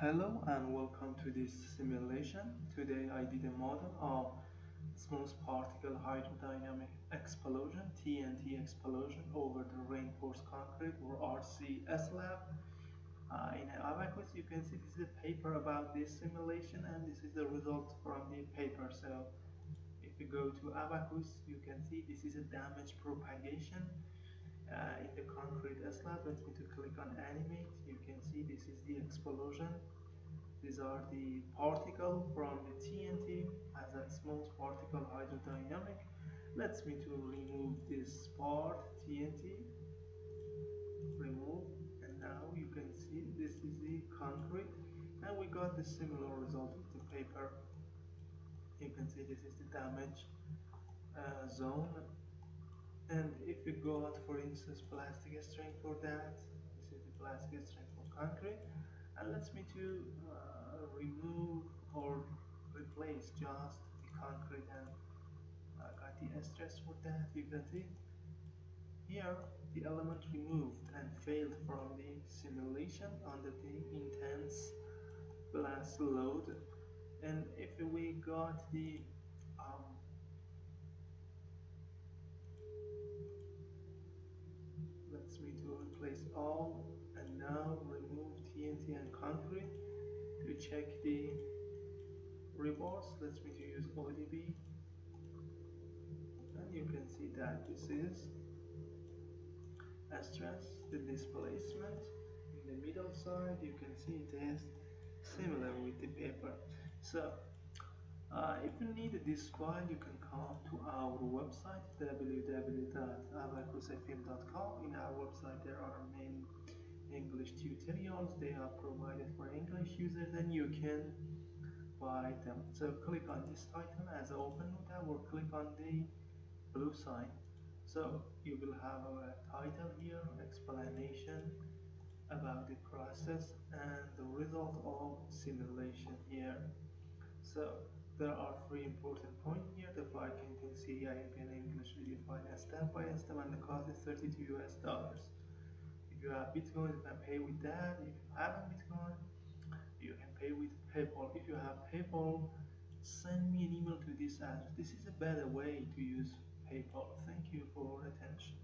Hello and welcome to this simulation. Today I did a model of smooth particle hydrodynamic explosion, TNT explosion over the reinforced concrete or RC slab. In Abaqus, you can see this is a paper about this simulation and this is the result from the paper. So if you go to Abaqus, you can see this is a damage propagation in the concrete slab. Let me to click on animate. You can see this is the explosion. These are the particles from the TNT as a smooth particle hydrodynamic. Let's me to remove this part TNT. Remove, and now you can see this is the concrete, and we got the similar result of the paper. You can see this is the damage zone, and if you got, for instance, plastic string for that, this is the plastic string for concrete. And let's me to remove or replace just the concrete, and got the stress for that. You can see here the element removed and failed from the simulation under the intense blast load. And if we got the let's me to replace all and now remove TNT and concrete to check the reports. Let's me to use ODB, and you can see that this is a stress, the displacement in the middle side. You can see it is similar with the paper. So if you need this file, you can come to our website www.abaqusfm.com. In our website there are many English tutorials. They are provided for English users and you can buy them. So click on this title as an open note or click on the blue sign. So you will have a title here, explanation about the process and the result of simulation here. So there are three important points here. The file contains CIP and English video file step by step, and the cost is $32 US. If you have Bitcoin, you can pay with that. If you haven't Bitcoin, you can pay with PayPal. If you have PayPal, send me an email to this address. This is a better way to use PayPal. Thank you for attention.